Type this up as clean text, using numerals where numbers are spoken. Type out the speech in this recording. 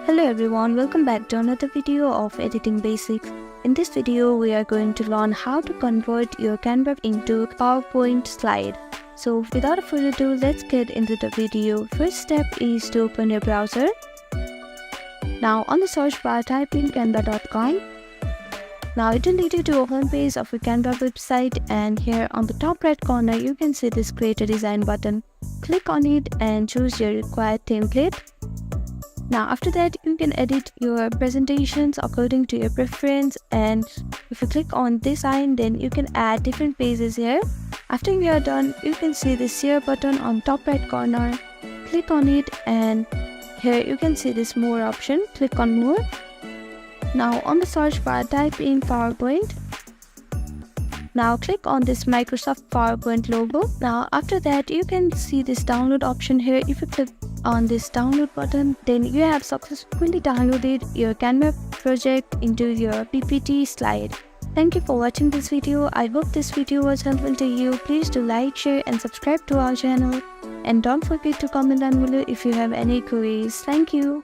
Hello everyone, welcome back to another video of Editing Basics. In this video, we are going to learn how to convert your Canva into PowerPoint slide. So without further ado, let's get into the video. First step is to open your browser. Now on the search bar, type in canva.com. Now it will lead you to a home page of your Canva website, and here on the top right corner, you can see this Create a Design button. Click on it and choose your required template. Now after that, you can edit your presentations according to your preference, and if you click on design, then you can add different pages here. After you are done, you can see the share button on top right corner. Click on it and here you can see this more option. Click on more. Now on the search bar, type in PowerPoint. Now click on this Microsoft PowerPoint logo. Now after that, you can see this download option here. If you click on this download button, then you have successfully downloaded your Canva project into your PPT slide. Thank you for watching this video. I hope this video was helpful to you. Please do like, share and subscribe to our channel. And don't forget to comment down below if you have any queries. Thank you.